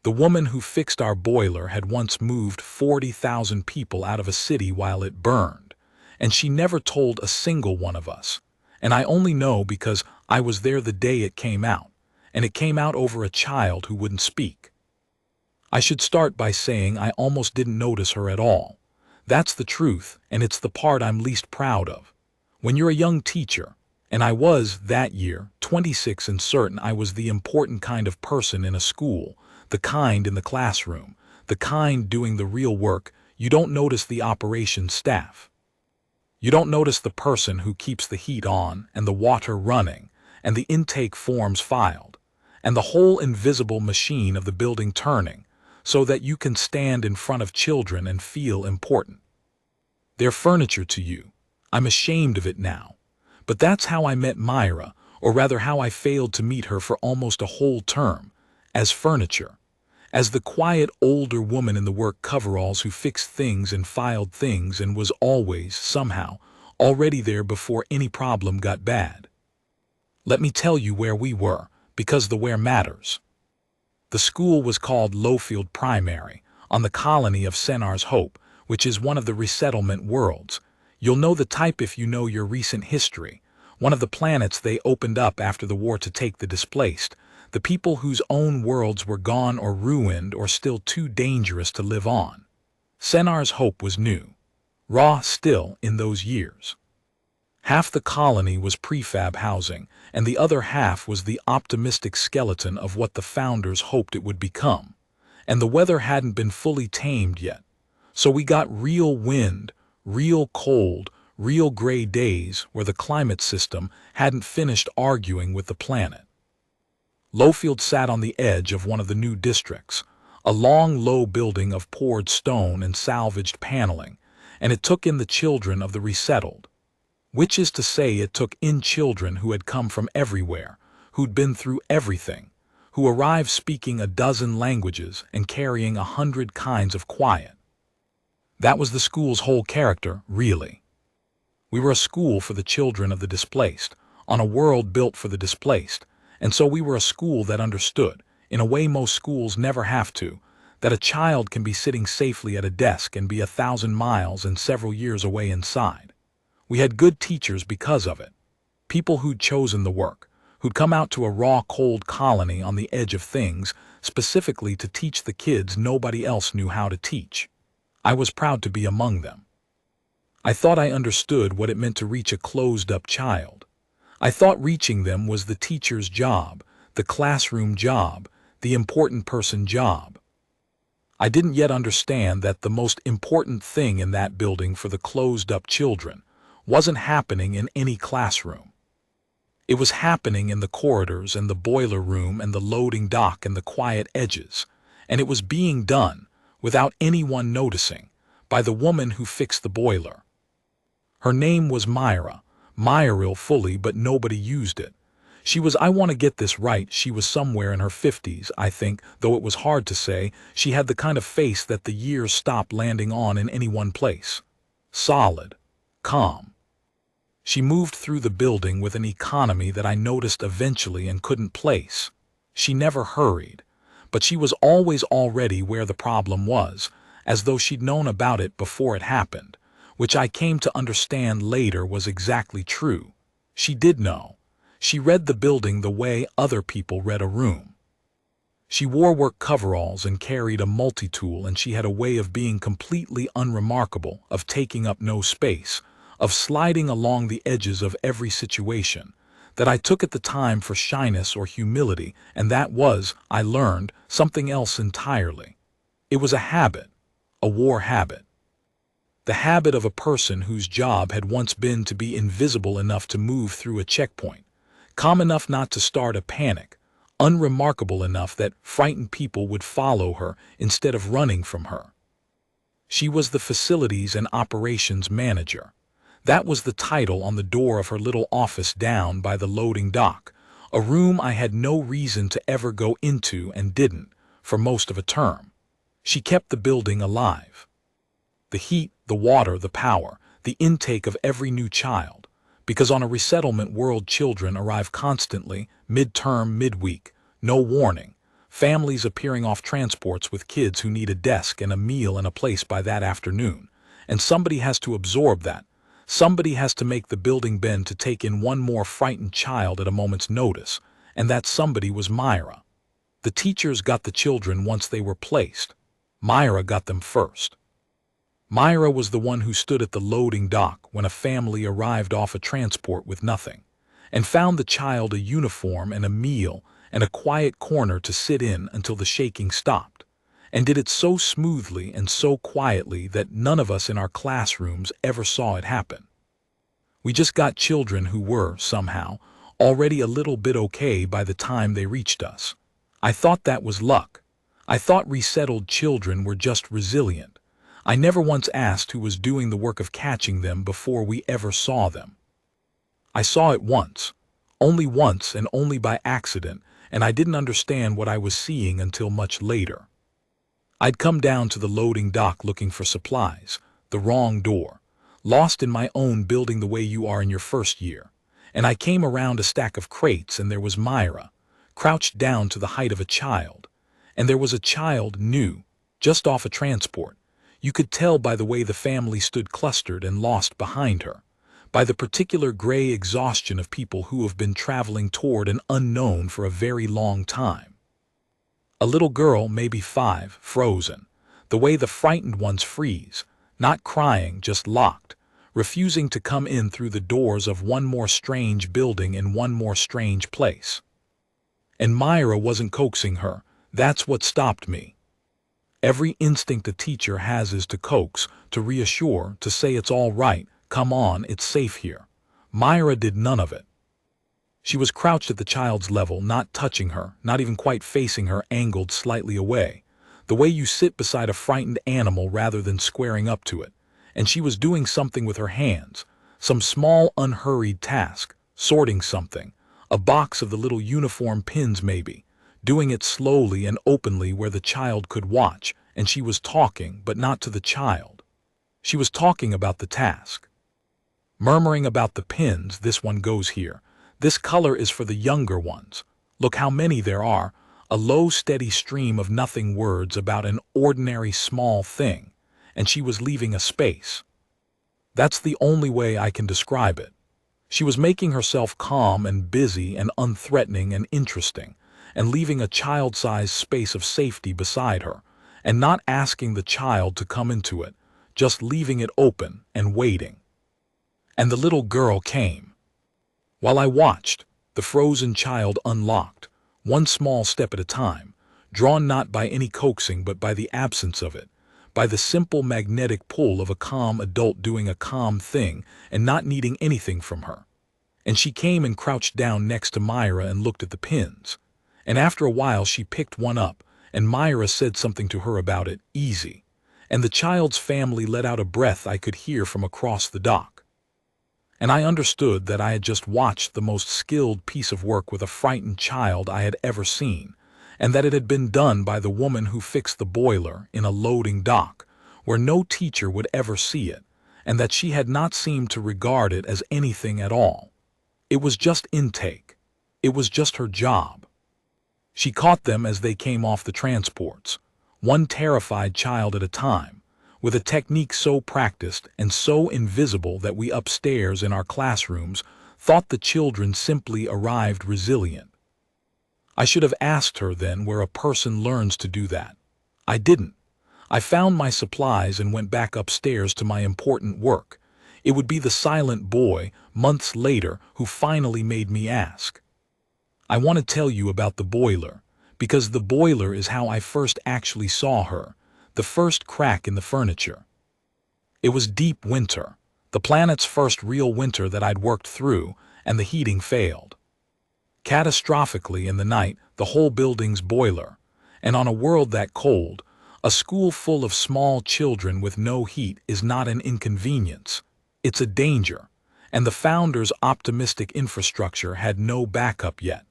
The woman who fixed our boiler had once moved 40,000 people out of a city while it burned, and she never told a single one of us. And I only know because I was there the day it came out, and it came out over a child who wouldn't speak. I should start by saying I almost didn't notice her at all. That's the truth, and it's the part I'm least proud of. When you're a young teacher, and I was, that year, 26 and certain I was the important kind of person in a school, the kind in the classroom, the kind doing the real work, you don't notice the operations staff. You don't notice the person who keeps the heat on and the water running and the intake forms filed and the whole invisible machine of the building turning so that you can stand in front of children and feel important. They're furniture to you. I'm ashamed of it now. But that's how I met Myra, or rather how I failed to meet her for almost a whole term, as furniture. As the quiet older woman in the work coveralls who fixed things and filed things and was always, somehow, already there before any problem got bad. Let me tell you where we were, because the where matters. The school was called Lowfield Primary, on the colony of Senar's Hope, which is one of the resettlement worlds. You'll know the type if you know your recent history. One of the planets they opened up after the war to take the displaced, the people whose own worlds were gone or ruined or still too dangerous to live on. Senar's Hope was new, raw still in those years. Half the colony was prefab housing, and the other half was the optimistic skeleton of what the founders hoped it would become. And the weather hadn't been fully tamed yet. So we got real wind, real cold, real gray days where the climate system hadn't finished arguing with the planet. Lowfield sat on the edge of one of the new districts, a long, low building of poured stone and salvaged paneling, and it took in the children of the resettled. Which is to say, it took in children who had come from everywhere, who'd been through everything, who arrived speaking a dozen languages and carrying 100 kinds of quiet. That was the school's whole character, really. We were a school for the children of the displaced, on a world built for the displaced, and so we were a school that understood, in a way most schools never have to, that a child can be sitting safely at a desk and be 1,000 miles and several years away inside. We had good teachers because of it. People who'd chosen the work, who'd come out to a raw, cold colony on the edge of things, specifically to teach the kids nobody else knew how to teach. I was proud to be among them. I thought I understood what it meant to reach a closed-up child. I thought reaching them was the teacher's job, the classroom job, the important person job. I didn't yet understand that the most important thing in that building for the closed-up children wasn't happening in any classroom. It was happening in the corridors and the boiler room and the loading dock and the quiet edges, and it was being done, without anyone noticing, by the woman who fixed the boiler. Her name was Myra, Myra fully, but nobody used it. She was, I want to get this right, she was somewhere in her 50s, I think, though it was hard to say. She had the kind of face that the years stopped landing on in any one place. Solid. Calm. She moved through the building with an economy that I noticed eventually and couldn't place. She never hurried, but she was always already where the problem was, as though she'd known about it before it happened, which I came to understand later was exactly true. She did know. She read the building the way other people read a room. She wore work coveralls and carried a multi-tool, and she had a way of being completely unremarkable, of taking up no space, of sliding along the edges of every situation, that I took at the time for shyness or humility, and that was, I learned, something else entirely. It was a habit, a war habit. The habit of a person whose job had once been to be invisible enough to move through a checkpoint, calm enough not to start a panic, unremarkable enough that frightened people would follow her instead of running from her. She was the facilities and operations manager. That was the title on the door of her little office down by the loading dock, a room I had no reason to ever go into and didn't, for most of a term. She kept the building alive. The heat, the water, the power, the intake of every new child, because on a resettlement world children arrive constantly, mid-term, midweek, no warning, families appearing off transports with kids who need a desk and a meal and a place by that afternoon. And somebody has to absorb that. Somebody has to make the building bend to take in one more frightened child at a moment's notice, and that somebody was Myra. The teachers got the children once they were placed. Myra got them first. Myra was the one who stood at the loading dock when a family arrived off a transport with nothing, and found the child a uniform and a meal and a quiet corner to sit in until the shaking stopped, and did it so smoothly and so quietly that none of us in our classrooms ever saw it happen. We just got children who were, somehow, already a little bit okay by the time they reached us. I thought that was luck. I thought resettled children were just resilient. I never once asked who was doing the work of catching them before we ever saw them. I saw it once and only by accident, and I didn't understand what I was seeing until much later. I'd come down to the loading dock looking for supplies, the wrong door, lost in my own building the way you are in your first year, and I came around a stack of crates and there was Myra, crouched down to the height of a child, and there was a child new, just off a transport. You could tell by the way the family stood clustered and lost behind her, by the particular gray exhaustion of people who have been traveling toward an unknown for a very long time. A little girl, maybe 5, frozen, the way the frightened ones freeze, not crying, just locked, refusing to come in through the doors of one more strange building in one more strange place. And Myra wasn't coaxing her. That's what stopped me. Every instinct a teacher has is to coax, to reassure, to say it's all right, come on, it's safe here. Myra did none of it. She was crouched at the child's level, not touching her, not even quite facing her, angled slightly away, the way you sit beside a frightened animal rather than squaring up to it. And she was doing something with her hands, some small unhurried task, sorting something, a box of the little uniform pins maybe, doing it slowly and openly where the child could watch, and she was talking, but not to the child. She was talking about the task. Murmuring about the pins, this one goes here. This color is for the younger ones. Look how many there are, a low steady stream of nothing words about an ordinary small thing, and she was leaving a space. That's the only way I can describe it. She was making herself calm and busy and unthreatening and interesting, and leaving a child-sized space of safety beside her, and not asking the child to come into it, just leaving it open and waiting. And the little girl came. While I watched, the frozen child unlocked, one small step at a time, drawn not by any coaxing but by the absence of it, by the simple magnetic pull of a calm adult doing a calm thing and not needing anything from her. And she came and crouched down next to Myra and looked at the pins. And after a while she picked one up, and Myra said something to her about it, easy. And the child's family let out a breath I could hear from across the dock. And I understood that I had just watched the most skilled piece of work with a frightened child I had ever seen, and that it had been done by the woman who fixed the boiler in a loading dock, where no teacher would ever see it, and that she had not seemed to regard it as anything at all. It was just intake. It was just her job. She caught them as they came off the transports, one terrified child at a time, with a technique so practiced and so invisible that we upstairs in our classrooms thought the children simply arrived resilient. I should have asked her then where a person learns to do that. I didn't. I found my supplies and went back upstairs to my important work. It would be the silent boy, months later, who finally made me ask. I want to tell you about the boiler, because the boiler is how I first actually saw her, the first crack in the furniture. It was deep winter, the planet's first real winter that I'd worked through, and the heating failed. Catastrophically in the night, the whole building's boiler, and on a world that cold, a school full of small children with no heat is not an inconvenience, it's a danger, and the founders' optimistic infrastructure had no backup yet.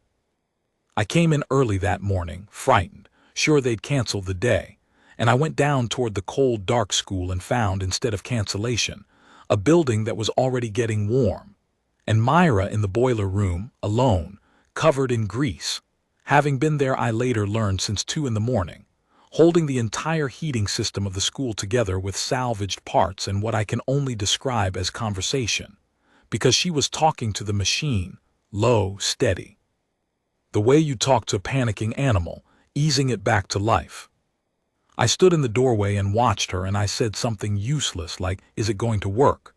I came in early that morning, frightened, sure they'd cancel the day, and I went down toward the cold, dark school and found, instead of cancellation, a building that was already getting warm, and Myra in the boiler room, alone, covered in grease. Having been there, I later learned, since 2 in the morning, holding the entire heating system of the school together with salvaged parts and what I can only describe as conversation, because she was talking to the machine, low, steady. The way you talk to a panicking animal, easing it back to life. I stood in the doorway and watched her, and I said something useless like, "Is it going to work?"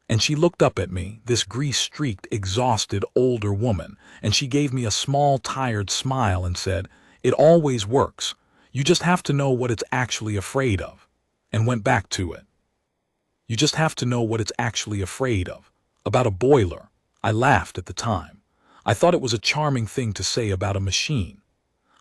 And she looked up at me, this grease-streaked, exhausted older woman, and she gave me a small, tired smile and said, "It always works. You just have to know what it's actually afraid of," and went back to it. You just have to know what it's actually afraid of. About a boiler. I laughed at the time. I thought it was a charming thing to say about a machine.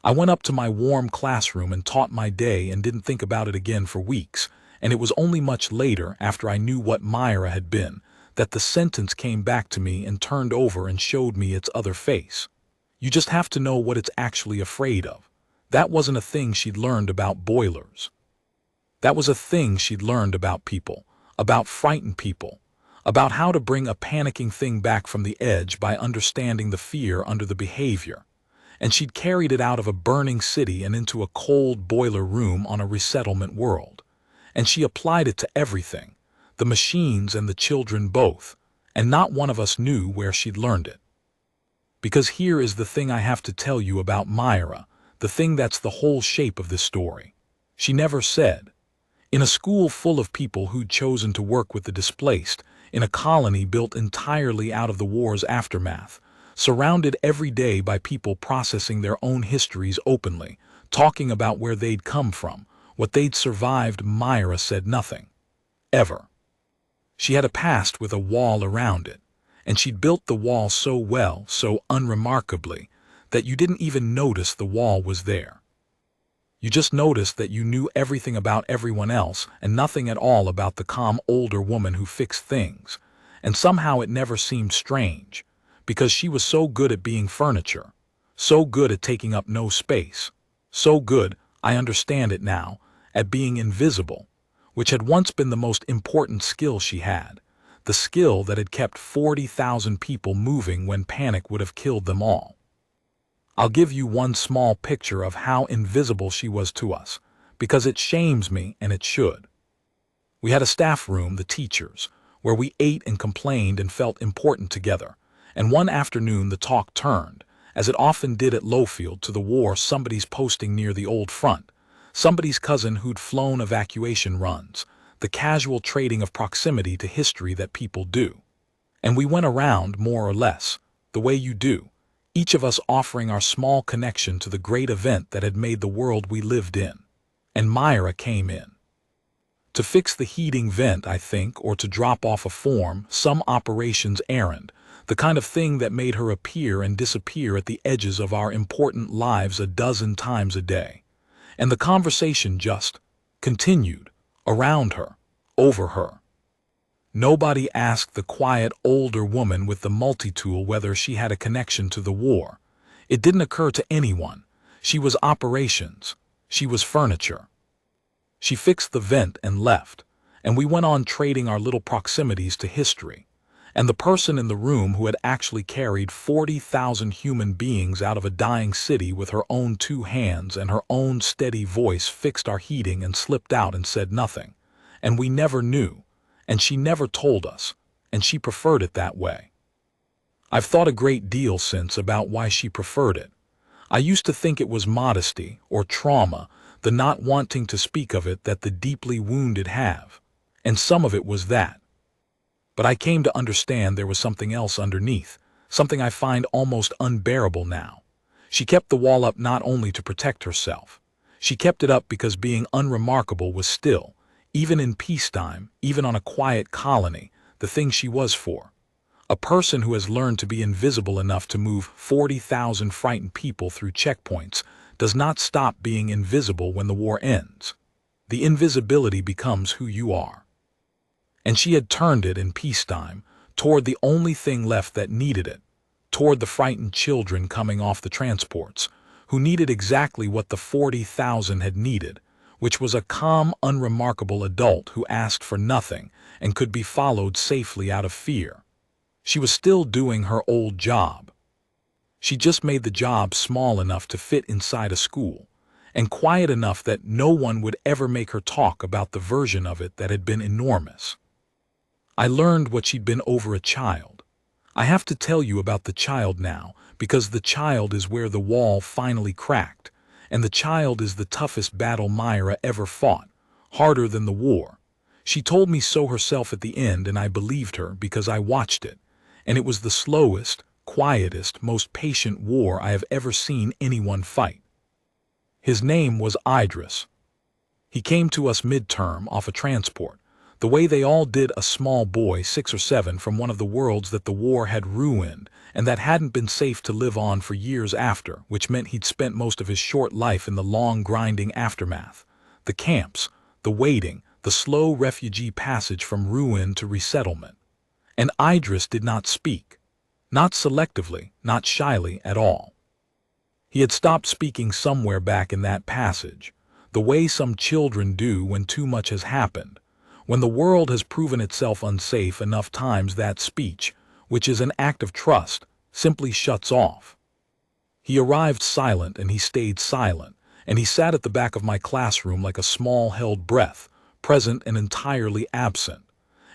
I went up to my warm classroom and taught my day and didn't think about it again for weeks, and it was only much later, after I knew what Myra had been, that the sentence came back to me and turned over and showed me its other face. You just have to know what it's actually afraid of. That wasn't a thing she'd learned about boilers. That was a thing she'd learned about people, about frightened people, about how to bring a panicking thing back from the edge by understanding the fear under the behavior. And she'd carried it out of a burning city and into a cold boiler room on a resettlement world. And she applied it to everything, the machines and the children both, and not one of us knew where she'd learned it. Because here is the thing I have to tell you about Myra, the thing that's the whole shape of this story. She never said. In a school full of people who'd chosen to work with the displaced, in a colony built entirely out of the war's aftermath, surrounded every day by people processing their own histories openly, talking about where they'd come from, what they'd survived, Myra said nothing. Ever. She had a past with a wall around it, and she'd built the wall so well, so unremarkably, that you didn't even notice the wall was there. You just noticed that you knew everything about everyone else and nothing at all about the calm older woman who fixed things, and somehow it never seemed strange, because she was so good at being furniture, so good at taking up no space, so good, I understand it now, at being invisible, which had once been the most important skill she had, the skill that had kept 40,000 people moving when panic would have killed them all. I'll give you one small picture of how invisible she was to us, because it shames me, and it should. We had a staff room, the teachers, where we ate and complained and felt important together, and one afternoon the talk turned, as it often did at Lowfield, to the war somebody's posting near the old front, somebody's cousin who'd flown evacuation runs, the casual trading of proximity to history that people do. And we went around, more or less, the way you do, each of us offering our small connection to the great event that had made the world we lived in. And Myra came in. To fix the heating vent, I think, or to drop off a form, some operations errand, the kind of thing that made her appear and disappear at the edges of our important lives a dozen times a day. And the conversation just continued, around her, over her. Nobody asked the quiet older woman with the multi-tool whether she had a connection to the war. It didn't occur to anyone. She was operations. She was furniture. She fixed the vent and left, and we went on trading our little proximities to history. And the person in the room who had actually carried 40,000 human beings out of a dying city with her own 2 hands and her own steady voice fixed our heating and slipped out and said nothing. And we never knew. And she never told us, and she preferred it that way. I've thought a great deal since about why she preferred it. I used to think it was modesty or trauma, the not wanting to speak of it that the deeply wounded have, and some of it was that. But I came to understand there was something else underneath, something I find almost unbearable now. She kept the wall up not only to protect herself. She kept it up because being unremarkable was still, even in peacetime, even on a quiet colony, the thing she was for. A person who has learned to be invisible enough to move 40,000 frightened people through checkpoints does not stop being invisible when the war ends. The invisibility becomes who you are. And she had turned it in peacetime toward the only thing left that needed it, toward the frightened children coming off the transports, who needed exactly what the 40,000 had needed, which was a calm, unremarkable adult who asked for nothing and could be followed safely out of fear. She was still doing her old job. She just made the job small enough to fit inside a school, and quiet enough that no one would ever make her talk about the version of it that had been enormous. I learned what she'd been over a child. I have to tell you about the child now, because the child is where the wall finally cracked, and the child is the toughest battle Myra ever fought, harder than the war. She told me so herself at the end, and I believed her because I watched it, and it was the slowest, quietest, most patient war I have ever seen anyone fight. His name was Idris. He came to us midterm off a transport, the way they all did a small boy 6 or 7 from one of the worlds that the war had ruined and that hadn't been safe to live on for years after, which meant he'd spent most of his short life in the long grinding aftermath, the camps, the waiting, the slow refugee passage from ruin to resettlement. And Idris did not speak. Not selectively, not shyly at all. He had stopped speaking somewhere back in that passage, the way some children do when too much has happened, when the world has proven itself unsafe enough times that speech, which is an act of trust, simply shuts off. He arrived silent and he stayed silent, and he sat at the back of my classroom like a small held breath, present and entirely absent.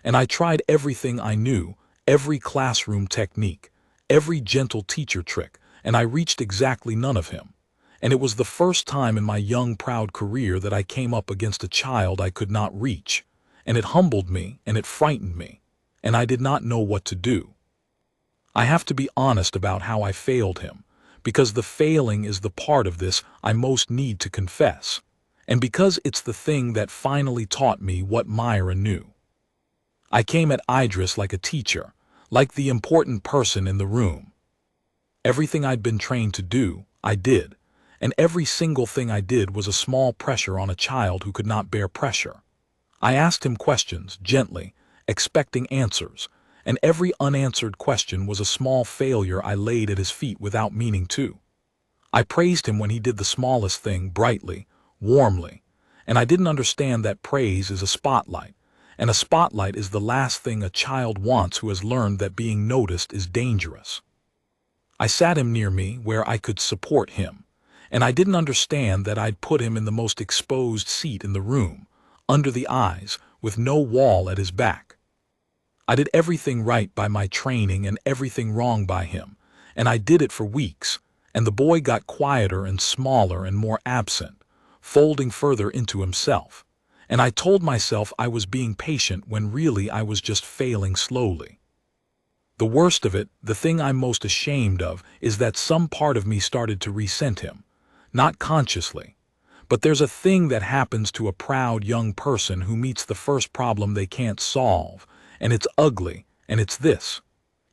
And I tried everything I knew, every classroom technique, every gentle teacher trick, and I reached exactly none of him. And it was the first time in my young, proud career that I came up against a child I could not reach, and it humbled me and it frightened me, and I did not know what to do. I have to be honest about how I failed him, because the failing is the part of this I most need to confess, and because it's the thing that finally taught me what Myra knew. I came at Idris like a teacher, like the important person in the room. Everything I'd been trained to do, I did, and every single thing I did was a small pressure on a child who could not bear pressure. I asked him questions, gently, expecting answers, and every unanswered question was a small failure I laid at his feet without meaning to. I praised him when he did the smallest thing brightly, warmly, and I didn't understand that praise is a spotlight, and a spotlight is the last thing a child wants who has learned that being noticed is dangerous. I sat him near me where I could support him, and I didn't understand that I'd put him in the most exposed seat in the room, under the eyes, with no wall at his back. I did everything right by my training and everything wrong by him, and I did it for weeks, and the boy got quieter and smaller and more absent, folding further into himself, and I told myself I was being patient when really I was just failing slowly. The worst of it, the thing I'm most ashamed of, is that some part of me started to resent him, not consciously, but there's a thing that happens to a proud young person who meets the first problem they can't solve, and it's ugly, and it's this.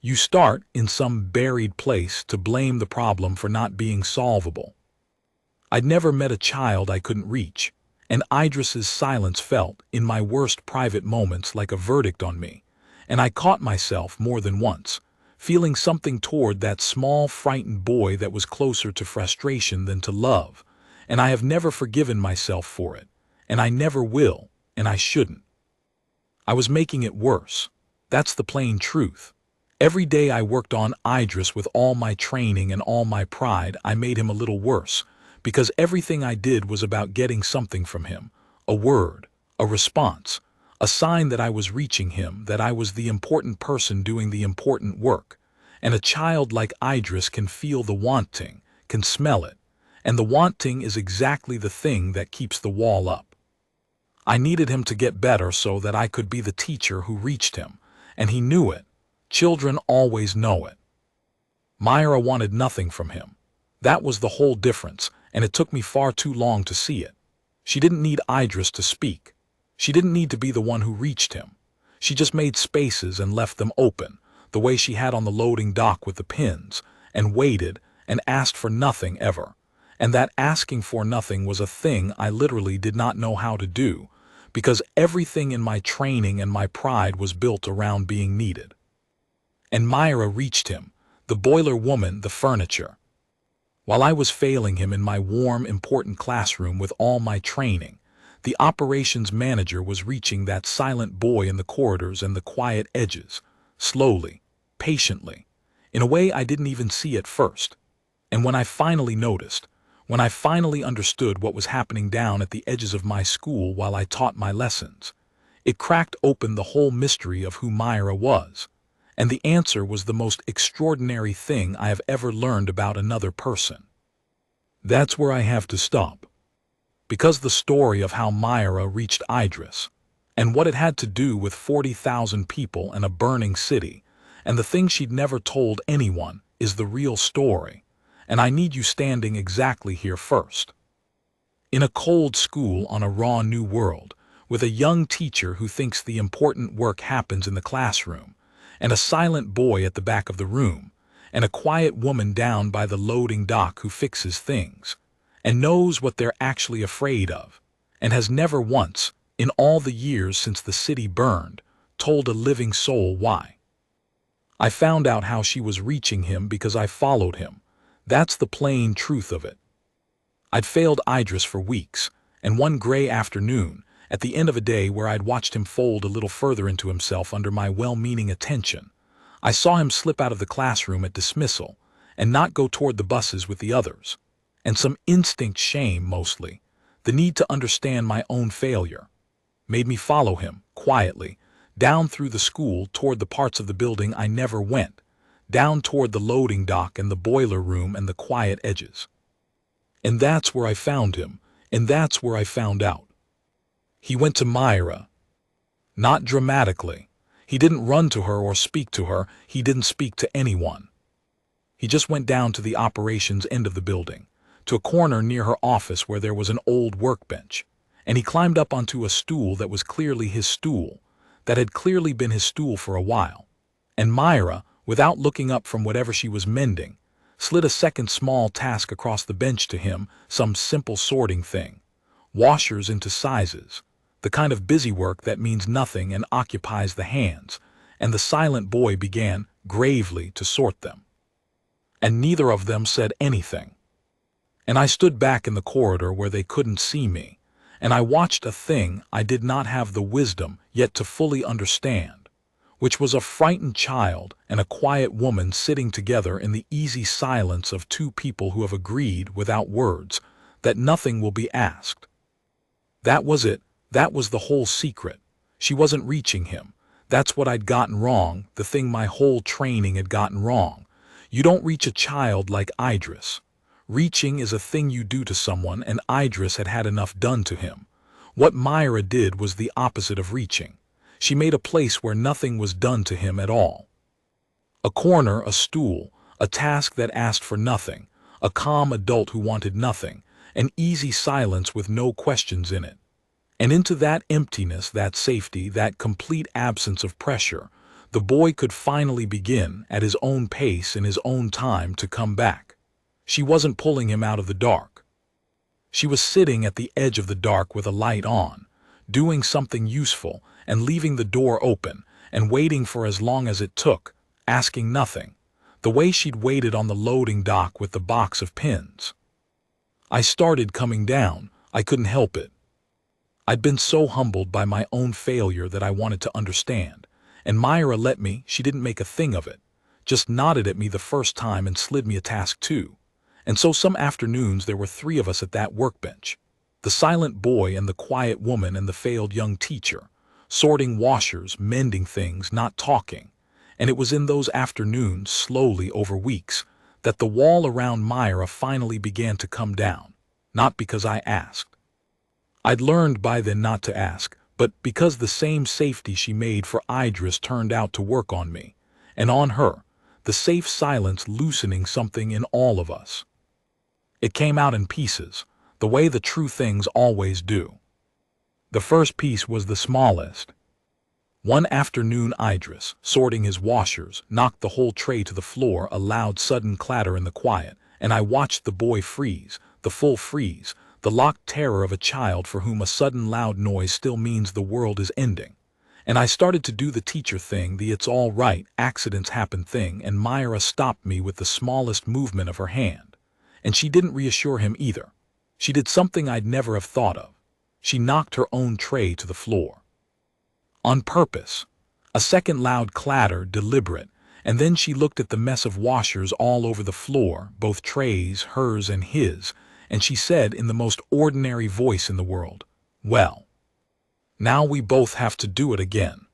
You start, in some buried place, to blame the problem for not being solvable. I'd never met a child I couldn't reach, and Idris's silence felt, in my worst private moments, like a verdict on me, and I caught myself more than once, feeling something toward that small, frightened boy that was closer to frustration than to love, and I have never forgiven myself for it, and I never will, and I shouldn't. I was making it worse. That's the plain truth. Every day I worked on Idris with all my training and all my pride, I made him a little worse, because everything I did was about getting something from him, a word, a response, a sign that I was reaching him, that I was the important person doing the important work. And a child like Idris can feel the wanting, can smell it, and the wanting is exactly the thing that keeps the wall up. I needed him to get better so that I could be the teacher who reached him, and he knew it. Children always know it. Myra wanted nothing from him. That was the whole difference, and it took me far too long to see it. She didn't need Idris to speak. She didn't need to be the one who reached him. She just made spaces and left them open, the way she had on the loading dock with the pins, and waited and asked for nothing ever. And that asking for nothing was a thing I literally did not know how to do, because everything in my training and my pride was built around being needed. And Myra reached him, the boiler woman, the furniture. While I was failing him in my warm, important classroom with all my training, the operations manager was reaching that silent boy in the corridors and the quiet edges, slowly, patiently, in a way I didn't even see at first. And when I finally noticed, when I finally understood what was happening down at the edges of my school while I taught my lessons, it cracked open the whole mystery of who Myra was. And the answer was the most extraordinary thing I have ever learned about another person. That's where I have to stop. Because the story of how Myra reached Idris, and what it had to do with 40,000 people and a burning city, and the thing she'd never told anyone, is the real story. And I need you standing exactly here first. In a cold school on a raw new world, with a young teacher who thinks the important work happens in the classroom, and a silent boy at the back of the room, and a quiet woman down by the loading dock who fixes things, and knows what they're actually afraid of, and has never once, in all the years since the city burned, told a living soul why. I found out how she was reaching him because I followed him. That's the plain truth of it. I'd failed Idris for weeks, and one gray afternoon, at the end of a day where I'd watched him fold a little further into himself under my well-meaning attention, I saw him slip out of the classroom at dismissal and not go toward the buses with the others. And some instinct shame, mostly, the need to understand my own failure, made me follow him, quietly, down through the school toward the parts of the building I never went, down toward the loading dock and the boiler room and the quiet edges. And that's where I found him, and that's where I found out. He went to Myra. Not dramatically. He didn't run to her or speak to her. He didn't speak to anyone. He just went down to the operations end of the building, to a corner near her office where there was an old workbench, and he climbed up onto a stool that was clearly his stool, that had clearly been his stool for a while. And Myra, without looking up from whatever she was mending, slid a second small task across the bench to him, some simple sorting thing. Washers into sizes, the kind of busy work that means nothing and occupies the hands, and the silent boy began, gravely, to sort them. And neither of them said anything. And I stood back in the corridor where they couldn't see me, and I watched a thing I did not have the wisdom yet to fully understand, which was a frightened child and a quiet woman sitting together in the easy silence of two people who have agreed, without words, that nothing will be asked. That was it. That was the whole secret. She wasn't reaching him. That's what I'd gotten wrong, the thing my whole training had gotten wrong. You don't reach a child like Idris. Reaching is a thing you do to someone, and Idris had had enough done to him. What Myra did was the opposite of reaching. She made a place where nothing was done to him at all. A corner, a stool, a task that asked for nothing, a calm adult who wanted nothing, an easy silence with no questions in it. And into that emptiness, that safety, that complete absence of pressure, the boy could finally begin, at his own pace in his own time, to come back. She wasn't pulling him out of the dark. She was sitting at the edge of the dark with a light on, doing something useful and leaving the door open and waiting for as long as it took, asking nothing, the way she'd waited on the loading dock with the box of pins. I started coming down. I couldn't help it. I'd been so humbled by my own failure that I wanted to understand, and Myra let me. She didn't make a thing of it, just nodded at me the first time and slid me a task too. And so some afternoons there were three of us at that workbench, the silent boy and the quiet woman and the failed young teacher, sorting washers, mending things, not talking. And it was in those afternoons, slowly over weeks, that the wall around Myra finally began to come down, not because I asked. I'd learned by then not to ask, but because the same safety she made for Idris turned out to work on me, and on her, the safe silence loosening something in all of us. It came out in pieces, the way the true things always do. The first piece was the smallest. One afternoon Idris, sorting his washers, knocked the whole tray to the floor, a loud sudden clatter in the quiet, and I watched the boy freeze, the full freeze, the locked terror of a child for whom a sudden loud noise still means the world is ending. And I started to do the teacher thing, the it's all right, accidents happen thing, and Myra stopped me with the smallest movement of her hand. And she didn't reassure him either. She did something I'd never have thought of. She knocked her own tray to the floor. On purpose. A second loud clatter, deliberate, And then she looked at the mess of washers all over the floor, both trays, hers and his, and she said in the most ordinary voice in the world, "Well, now we both have to do it again."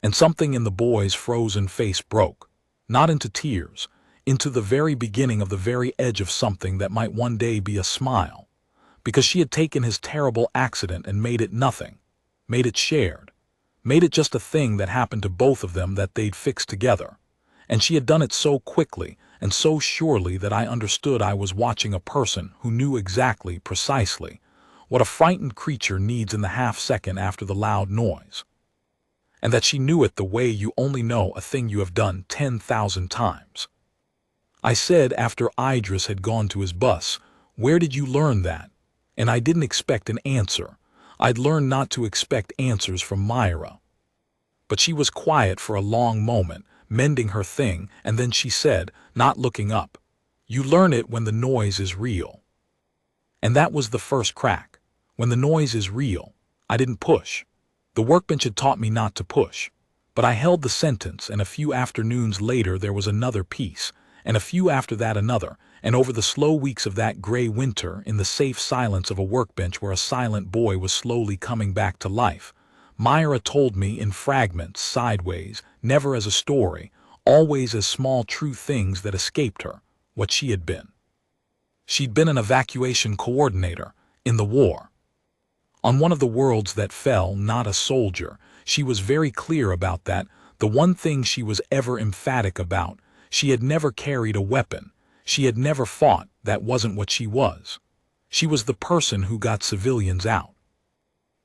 And something in the boy's frozen face broke, not into tears, into the very beginning of the very edge of something that might one day be a smile, because she had taken his terrible accident and made it nothing, made it shared, made it just a thing that happened to both of them that they'd fix together. And she had done it so quickly and so surely that I understood I was watching a person who knew exactly, precisely, what a frightened creature needs in the half-second after the loud noise. And that she knew it the way you only know a thing you have done 10,000 times. I said after Idris had gone to his bus, "Where did you learn that?" And I didn't expect an answer. I'd learned not to expect answers from Myra. But she was quiet for a long moment, mending her thing, and then she said, not looking up, "You learn it when the noise is real." And that was the first crack. When the noise is real. I didn't push. The workbench had taught me not to push. But I held the sentence, and a few afternoons later there was another piece, and a few after that another, and over the slow weeks of that gray winter, in the safe silence of a workbench where a silent boy was slowly coming back to life, Myra told me in fragments, sideways, never as a story, always as small true things that escaped her, what she had been. She'd been an evacuation coordinator in the war. On one of the worlds that fell, not a soldier. She was very clear about that. The one thing she was ever emphatic about, she had never carried a weapon. She had never fought. That wasn't what she was. She was the person who got civilians out.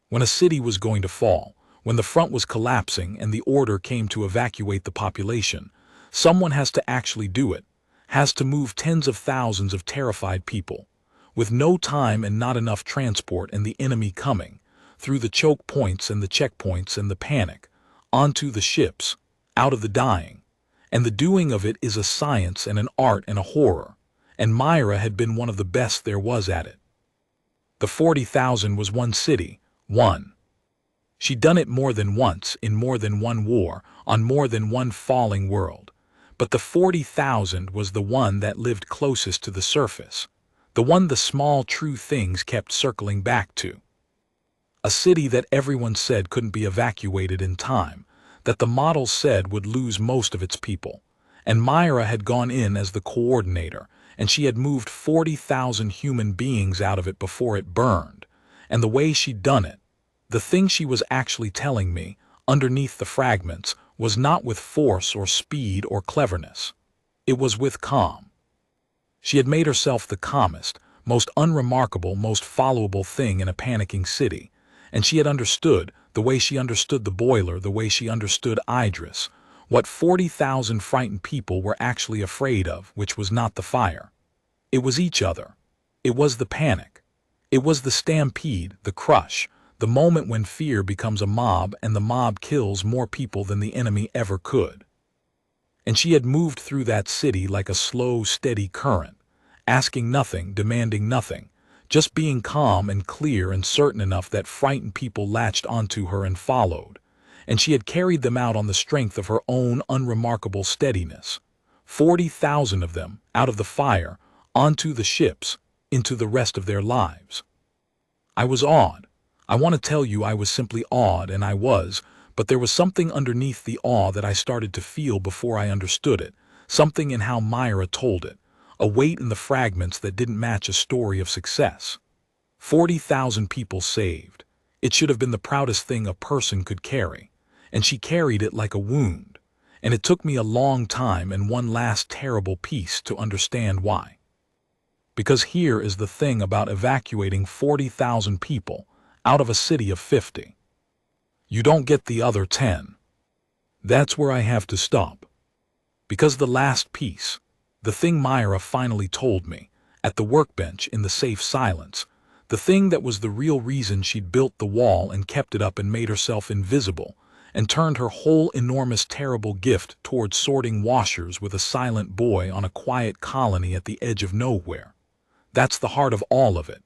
When a city was going to fall, when the front was collapsing and the order came to evacuate the population, someone has to actually do it, has to move tens of thousands of terrified people, with no time and not enough transport and the enemy coming, through the choke points and the checkpoints and the panic, onto the ships, out of the dying. And the doing of it is a science and an art and a horror, and Myra had been one of the best there was at it. The 40,000 was one city, one. She'd done it more than once, in more than one war, on more than one falling world. But the 40,000 was the one that lived closest to the surface, the one the small true things kept circling back to. A city that everyone said couldn't be evacuated in time, that the models said would lose most of its people. And Myra had gone in as the coordinator, and she had moved 40,000 human beings out of it before it burned. And the way she'd done it, the thing she was actually telling me, underneath the fragments, was not with force or speed or cleverness. It was with calm. She had made herself the calmest, most unremarkable, most followable thing in a panicking city, and she had understood, the way she understood the boiler, the way she understood Idris, what 40,000 frightened people were actually afraid of, which was not the fire. It was each other. It was the panic. It was the stampede, the crush, the moment when fear becomes a mob and the mob kills more people than the enemy ever could. And she had moved through that city like a slow, steady current, asking nothing, demanding nothing, just being calm and clear and certain enough that frightened people latched onto her and followed. And she had carried them out on the strength of her own unremarkable steadiness. 40,000 of them, out of the fire, onto the ships, into the rest of their lives. I was awed. I want to tell you I was simply awed, and I was, but there was something underneath the awe that I started to feel before I understood it, something in how Myra told it, a weight in the fragments that didn't match a story of success. 40,000 people saved. It should have been the proudest thing a person could carry, and she carried it like a wound, and it took me a long time and one last terrible piece to understand why. Because here is the thing about evacuating 40,000 people out of a city of 50. You don't get the other 10. That's where I have to stop. Because the last piece, the thing Myra finally told me, at the workbench in the safe silence, the thing that was the real reason she'd built the wall and kept it up and made herself invisible, and turned her whole enormous terrible gift towards sorting washers with a silent boy on a quiet colony at the edge of nowhere. That's the heart of all of it.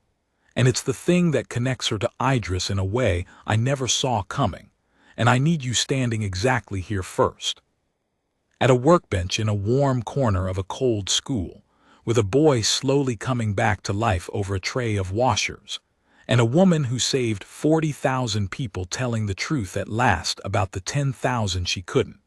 And it's the thing that connects her to Idris in a way I never saw coming, and I need you standing exactly here first. at a workbench in a warm corner of a cold school, with a boy slowly coming back to life over a tray of washers, and a woman who saved 40,000 people telling the truth at last about the 10,000 she couldn't.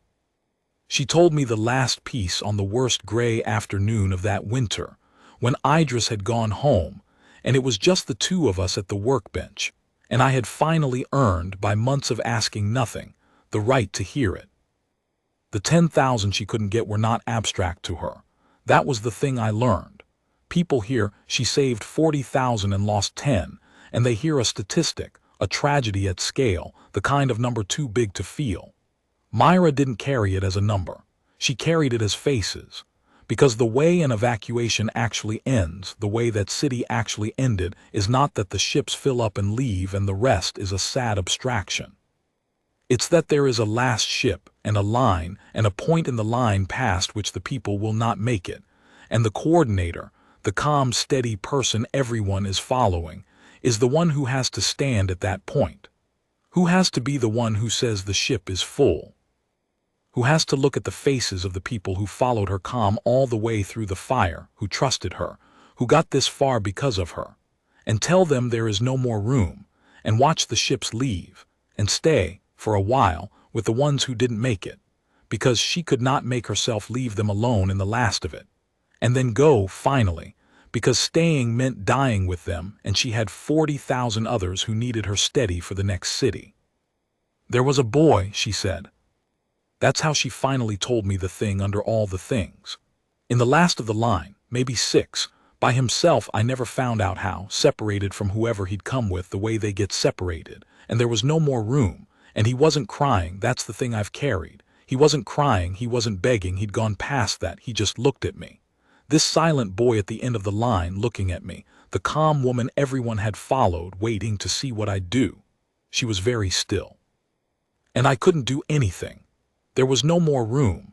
She told me the last piece on the worst gray afternoon of that winter, when Idris had gone home, and it was just the two of us at the workbench, and I had finally earned, by months of asking nothing, the right to hear it. The 10,000 she couldn't get were not abstract to her. That was the thing I learned. People hear she saved 40,000 and lost 10, and they hear a statistic, a tragedy at scale, the kind of number too big to feel. Myra didn't carry it as a number. She carried it as faces. Because the way an evacuation actually ends, the way that city actually ended, is not that the ships fill up and leave and the rest is a sad abstraction. It's that there is a last ship, and a line, and a point in the line past which the people will not make it, and the coordinator, the calm, steady person everyone is following, is the one who has to stand at that point, who has to be the one who says the ship is full, who has to look at the faces of the people who followed her calm all the way through the fire, who trusted her, who got this far because of her, and tell them there is no more room, and watch the ships leave, and stay, for a while, with the ones who didn't make it, because she could not make herself leave them alone in the last of it, and then go, finally, because staying meant dying with them, and she had 40,000 others who needed her steady for the next city. There was a boy, she said. That's how she finally told me the thing under all the things. In the last of the line, maybe 6, by himself. I never found out how, separated from whoever he'd come with the way they get separated, and there was no more room. And he wasn't crying, that's the thing I've carried. He wasn't crying, he wasn't begging, he'd gone past that, he just looked at me. This silent boy at the end of the line looking at me, the calm woman everyone had followed, waiting to see what I'd do. She was very still. And I couldn't do anything. There was no more room.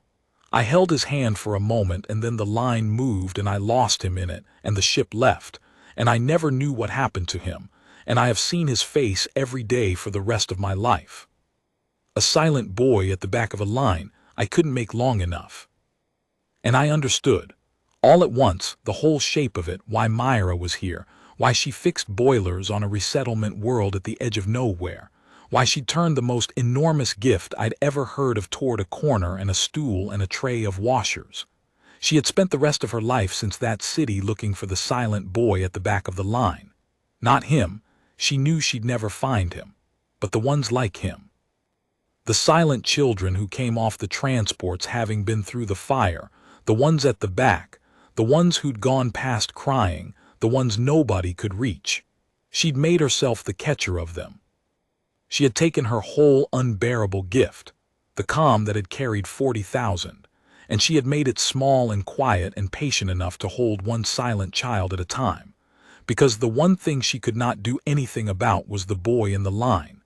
I held his hand for a moment and then the line moved and I lost him in it and the ship left, and I never knew what happened to him, and I have seen his face every day for the rest of my life. A silent boy at the back of a line I couldn't make long enough. And I understood, all at once, the whole shape of it, why Myra was here, why she fixed boilers on a resettlement world at the edge of nowhere, why she turned the most enormous gift I'd ever heard of toward a corner and a stool and a tray of washers. She had spent the rest of her life since that city looking for the silent boy at the back of the line. Not him, she knew she'd never find him, but the ones like him. The silent children who came off the transports having been through the fire, the ones at the back, the ones who'd gone past crying, the ones nobody could reach. She'd made herself the catcher of them. She had taken her whole unbearable gift, the calm that had carried 40,000, and she had made it small and quiet and patient enough to hold one silent child at a time, because the one thing she could not do anything about was the boy in the line.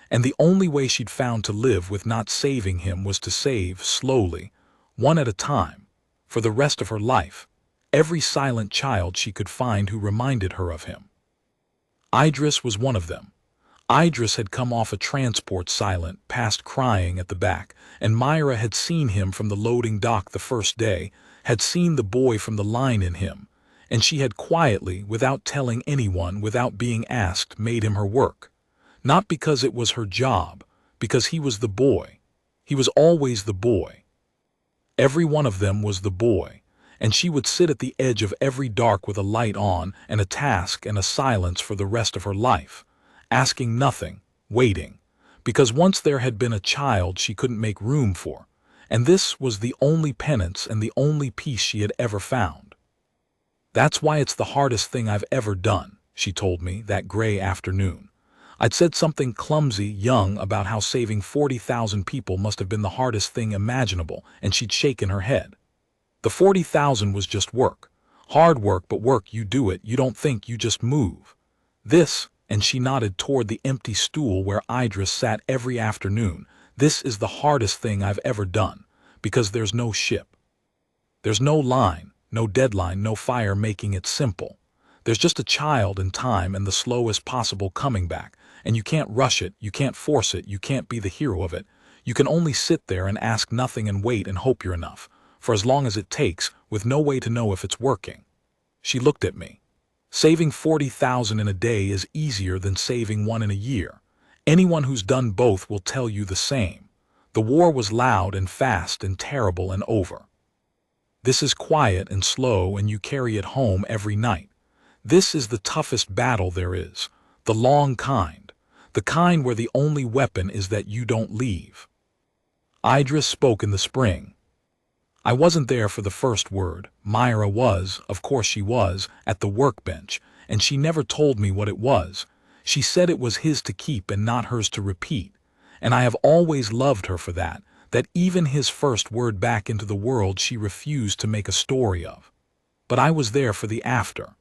And the only way she'd found to live with not saving him was to save, slowly, one at a time, for the rest of her life, every silent child she could find who reminded her of him. Idris was one of them. Idris had come off a transport silent, past crying at the back, and Myra had seen him from the loading dock the first day, had seen the boy from the line in him, and she had quietly, without telling anyone, without being asked, made him her work. Not because it was her job, because he was the boy. He was always the boy. Every one of them was the boy, and she would sit at the edge of every dark with a light on and a task and a silence for the rest of her life, asking nothing, waiting, because once there had been a child she couldn't make room for, and this was the only penance and the only peace she had ever found. That's why it's the hardest thing I've ever done, she told me that gray afternoon. I'd said something clumsy, young, about how saving 40,000 people must have been the hardest thing imaginable, and she'd shaken her head. The 40,000 was just work. Hard work, but work, you do it, you don't think, you just move. This, and she nodded toward the empty stool where Idris sat every afternoon, this is the hardest thing I've ever done, because there's no ship. There's no line, no deadline, no fire making it simple. There's just a child and time and the slowest possible coming back, and you can't rush it, you can't force it, you can't be the hero of it. You can only sit there and ask nothing and wait and hope you're enough, for as long as it takes, with no way to know if it's working. She looked at me. Saving 40,000 in a day is easier than saving one in a year. Anyone who's done both will tell you the same. The war was loud and fast and terrible and over. This is quiet and slow, and you carry it home every night. This is the toughest battle there is, the long kind, the kind where the only weapon is that you don't leave. Idris spoke in the spring. I wasn't there for the first word. Myra was, of course she was, at the workbench, and she never told me what it was. She said it was his to keep and not hers to repeat, and I have always loved her for that even his first word back into the world she refused to make a story of. But I was there for the after.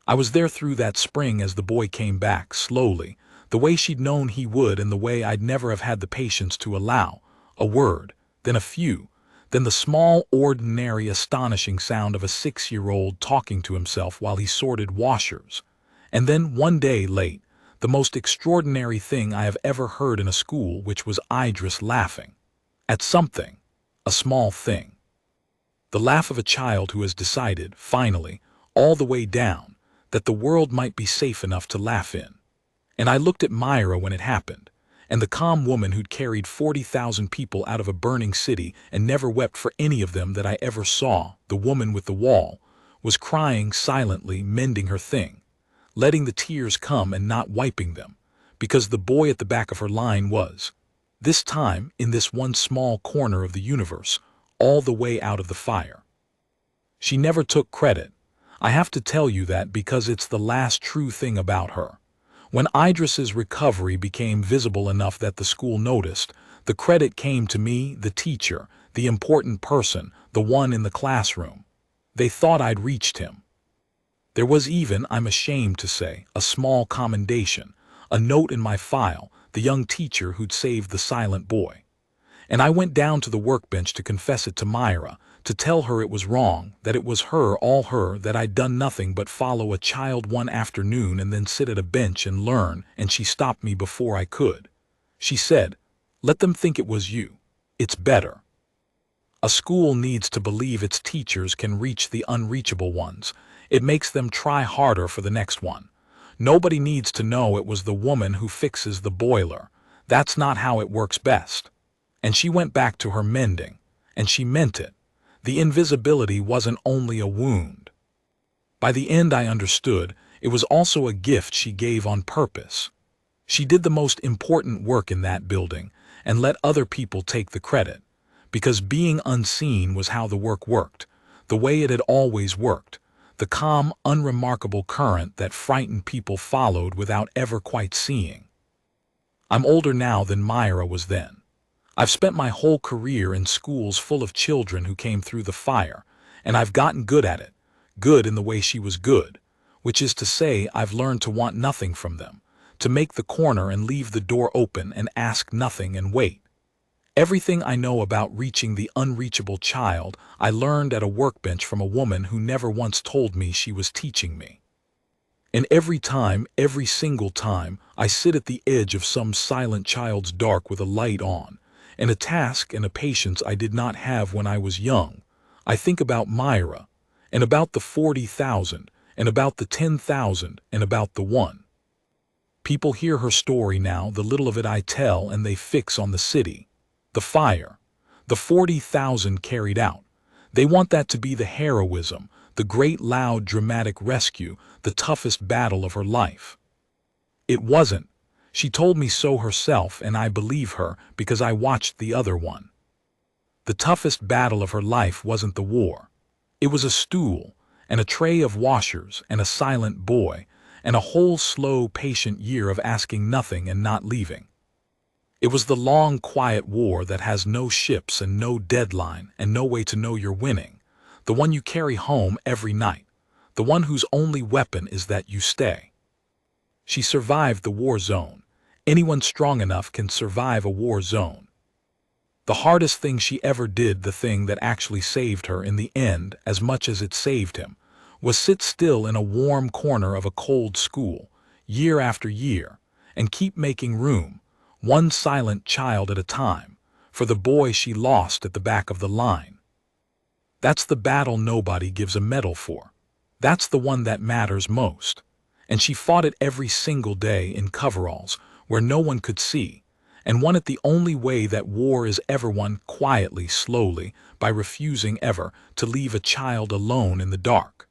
I was there through that spring as the boy came back, slowly, the way she'd known he would and the way I'd never have had the patience to allow. A word, then a few, then the small, ordinary, astonishing sound of a 6-year-old talking to himself while he sorted washers. And then, one day late, the most extraordinary thing I have ever heard in a school, which was Idris laughing. At something. A small thing. The laugh of a child who has decided, finally, all the way down, that the world might be safe enough to laugh in. And I looked at Myra when it happened, and the calm woman who'd carried 40,000 people out of a burning city and never wept for any of them that I ever saw, the woman with the wall, was crying silently, mending her thing, letting the tears come and not wiping them, because the boy at the back of her line was, this time in this one small corner of the universe, all the way out of the fire. She never took credit. I have to tell you that because it's the last true thing about her. When Idris's recovery became visible enough that the school noticed, the credit came to me, the teacher, the important person, the one in the classroom. They thought I'd reached him. There was even, I'm ashamed to say, a small commendation, a note in my file, the young teacher who'd saved the silent boy. And I went down to the workbench to confess it to Myra, to tell her it was wrong, that it was her, all her, that I'd done nothing but follow a child one afternoon and then sit at a bench and learn, and she stopped me before I could. She said, "Let them think it was you. It's better." A school needs to believe its teachers can reach the unreachable ones. It makes them try harder for the next one. Nobody needs to know it was the woman who fixes the boiler. That's not how it works best. And she went back to her mending, and she meant it. The invisibility wasn't only a wound. By the end I understood, it was also a gift she gave on purpose. She did the most important work in that building, and let other people take the credit, because being unseen was how the work worked, the way it had always worked. The calm, unremarkable current that frightened people followed without ever quite seeing. I'm older now than Myra was then. I've spent my whole career in schools full of children who came through the fire, and I've gotten good at it, good in the way she was good, which is to say I've learned to want nothing from them, to make the corner and leave the door open and ask nothing and wait. Everything I know about reaching the unreachable child, I learned at a workbench from a woman who never once told me she was teaching me. And every time, every single time, I sit at the edge of some silent child's dark with a light on, and a task and a patience I did not have when I was young, I think about Myra, and about the 40,000, and about the 10,000, and about the one. People hear her story now, the little of it I tell, and they fix on the city. The fire, the 40,000 carried out. They want that to be the heroism, the great loud dramatic rescue, the toughest battle of her life. It wasn't. She told me so herself, and I believe her because I watched the other one. The toughest battle of her life wasn't the war. It was a stool, and a tray of washers, and a silent boy, and a whole slow, patient year of asking nothing and not leaving. It was the long, quiet war that has no ships and no deadline and no way to know you're winning, the one you carry home every night, the one whose only weapon is that you stay. She survived the war zone. Anyone strong enough can survive a war zone. The hardest thing she ever did, the thing that actually saved her in the end as much as it saved him, was sit still in a warm corner of a cold school, year after year, and keep making room, one silent child at a time, for the boy she lost at the back of the line. That's the battle nobody gives a medal for. That's the one that matters most. And she fought it every single day in coveralls, where no one could see, and won it the only way that war is ever won, quietly, slowly, by refusing ever to leave a child alone in the dark.